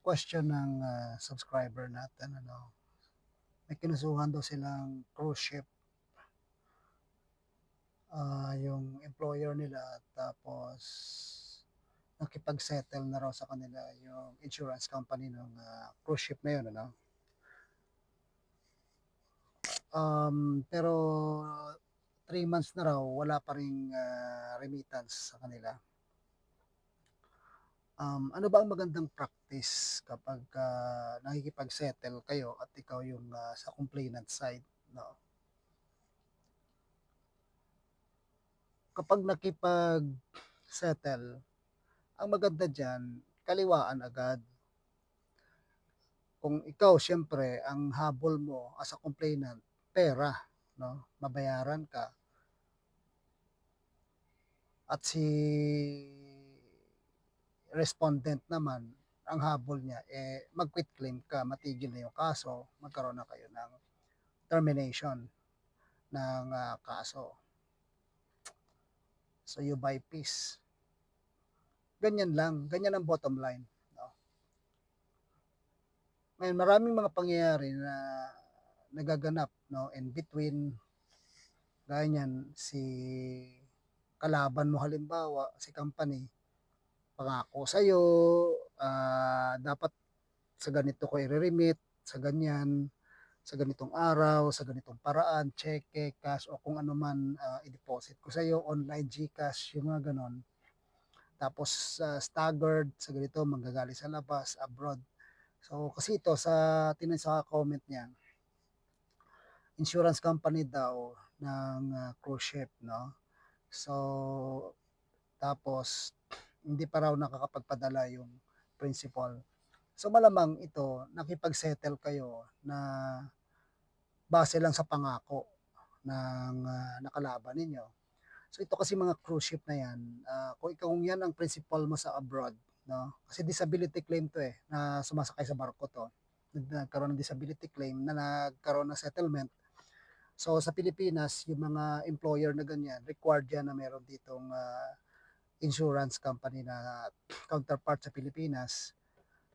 question ng subscriber natin, may kinusuhan daw silang cruise ship, yung employer nila, tapos nakipag-settle na raw sa kanila yung insurance company ng cruise ship na yun, pero 3 months na raw wala pa ring remittance sa kanila. Ano ba ang magandang practice kapag nakikipag-settle kayo at ikaw yung sa complainant side, 'no? Kapag nakipag-settle, ang maganda diyan, kaliwaan agad. Kung ikaw siyempre ang habol mo as a complainant, pera, 'no, mabayaran ka, at si respondent naman, ang habol niya, mag-quit claim ka, matigil na yung kaso, magkaroon na kayo ng termination ng kaso. So you buy peace. Ganyan lang, ganyan ang bottom line, 'no? Ngayon maraming mga pangyayari na nagaganap, 'no, in between, gaya niyan, si kalaban mo halimbawa, si company, pangako sa'yo, dapat sa ganito ko i-remit, sa ganyan, sa ganitong araw, sa ganitong paraan, cheque, cash, o kung ano man i-deposit ko sa'yo, online, GCash, yung mga ganon. Tapos staggered, sa ganito, manggagaling sa labas, abroad. So kasi ito sa comment niya, insurance company daw ng cruise ship, 'no. So tapos hindi pa raw nakakapagpadala yung principal. So malamang ito nakipag-settle kayo na base lang sa pangako ng nakalaban ninyo. So ito kasi mga cruise ship na 'yan, kung yan ang principal mo sa abroad, 'no, kasi disability claim 'to, na sumasakay sa barko 'to. Nagkaroon ng disability claim na nagkaroon ng settlement. So sa Pilipinas, yung mga employer na ganyan, required yan na meron ditong insurance company na counterpart sa Pilipinas.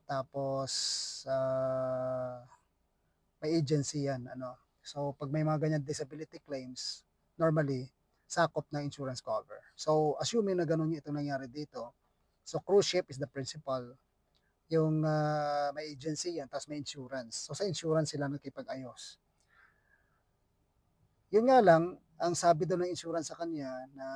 Tapos may agency yan, ano. So pag may mga ganyan disability claims, normally sakop na insurance cover. So assuming na ganun yung ito nangyari dito, so cruise ship is the principal, yung may agency yan, tapos may insurance. So sa insurance sila nakipag-ayos. Yun nga lang, ang sabi daw ng insurance sa kanya na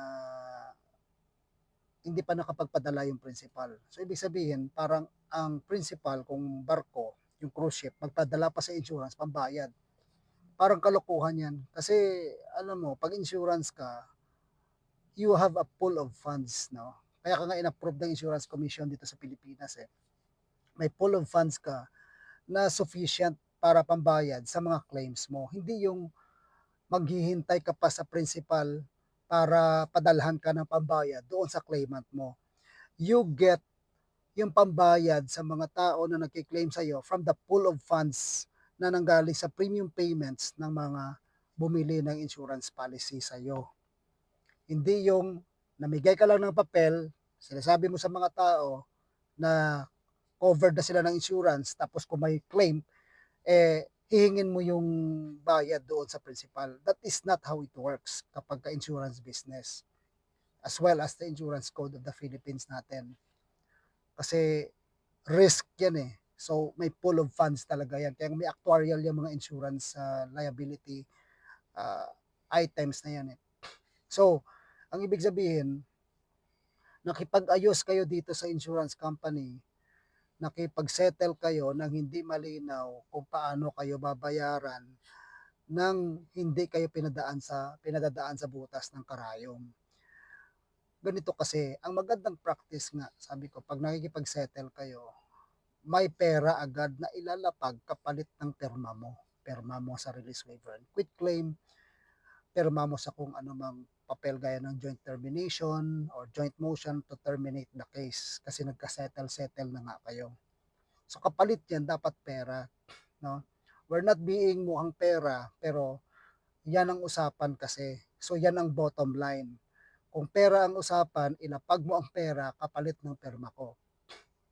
hindi pa nakapagpadala yung principal. So ibig sabihin, parang ang principal kung barko, yung cruise ship, magpadala pa sa insurance pambayad. Parang kalokohan yan. Kasi alam mo, pag insurance ka, you have a pool of funds, no? Kaya ka nga in-approve ng Insurance Commission dito sa Pilipinas, eh. May pool of funds ka na sufficient para pambayad sa mga claims mo. Hindi yung maghihintay ka pa sa principal para padalhan ka ng pambayad doon sa claimant mo. You get yung pambayad sa mga tao na nagki-claim sa'yo from the pool of funds na nanggaling sa premium payments ng mga bumili ng insurance policy sa'yo. Hindi yung namigay ka lang ng papel, sinasabi mo sa mga tao na covered na sila ng insurance, tapos kung may claim, hihingin mo yung bayad doon sa principal. That is not how it works kapag ka-insurance business, as well as the insurance code of the Philippines natin. Kasi risk yan, eh. So may pool of funds talaga yan. Kaya may actuarial yung mga insurance liability uh, items na yan, eh. So, ang ibig sabihin, nakipag-ayos kayo dito sa insurance company, nakipag-settle kayo ng hindi malinaw kung paano kayo babayaran nang hindi kayo pinadadaan sa butas ng karayom. Ganito kasi, ang magandang practice nga, sabi ko, pag nakikipag-settle kayo, may pera agad na ilalapag kapalit ng perma mo. Perma mo sa release waiver and quit claim, perma mo sa kung ano mang papel gaya ng joint termination or joint motion to terminate the case kasi nagka-settle na nga kayo. So kapalit yan dapat pera, no? We're not being mukhang pera, pero yan ang usapan kasi. So yan ang bottom line. Kung pera ang usapan, ilapag mo ang pera kapalit ng perma ko.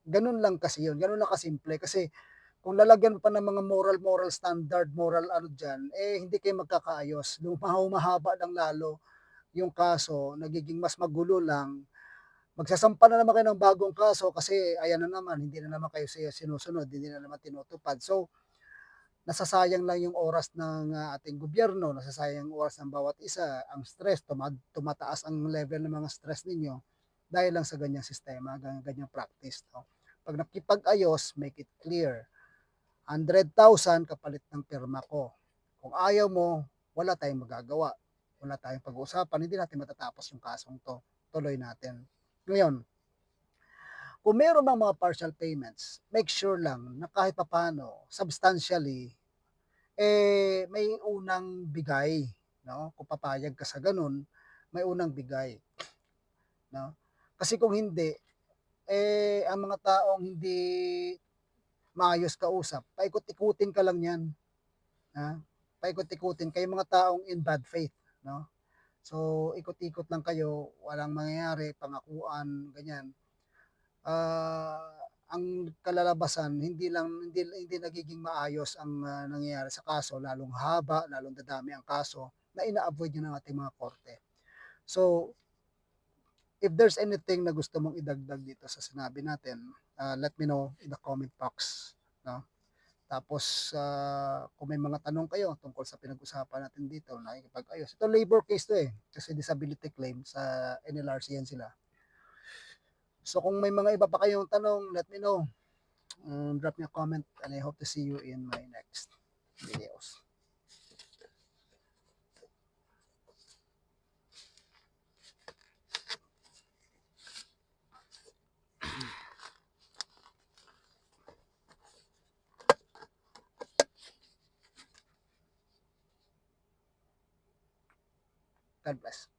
Gano'n lang kasi 'yun, gano'n lang kasimple. Kasi kung lalagyan mo pa ng mga moral standard, moral ano diyan, eh, hindi kayo magkakaayos. Humahaba lang lalo yung kaso, nagiging mas magulo lang. Magsasampa na naman kayo ng bagong kaso kasi ayan na naman, hindi na naman kayo sinusunod, hindi na naman tinutupad. So, nasasayang lang yung oras ng, ating gobyerno, nasasayang yung oras ng bawat isa, ang stress, tumataas ang level ng mga stress ninyo dahil lang sa ganyang sistema, ganyang practice, 'no. 'Pag nakipag-ayos, make it clear, 100,000 kapalit ng pirma ko. Kung ayaw mo, wala tayong magagawa, wala tayong pag-uusapan, hindi natin matatapos yung kasong 'to, tuloy natin. Ngayon, kung meron mang mga partial payments, make sure lang na kahit papaano, substantially, eh, may unang bigay, 'no? Kung papayag ka sa gano'n, may unang bigay, 'no? Kasi kung hindi, eh, ang mga taong hindi maayos kausap, paikot-ikutin ka lang niyan, ha? Paikot-ikutin, kayong mga taong in bad faith, 'no? So, ikot-ikot lang kayo, walang mangyayari, pangakuan, ganyan. Ang kalalabasan hindi nagiging maayos ang, nangyayari sa kaso, lalong haba, lalong dadami ang kaso na ina-avoid niyo ng ating mga korte. So, if there's anything na gusto mong idagdag dito sa sinabi natin, let me know in the comment box, 'no? Tapos, kung may mga tanong kayo tungkol sa pinag-usapan natin dito, nakikipag-ayos, ito labor case 'to, eh, kasi disability claim sa NLRC 'yan sila. So, kung may mga iba pa kayong tanong, let me know. Drop me a comment and I hope to see you in my next videos. God bless.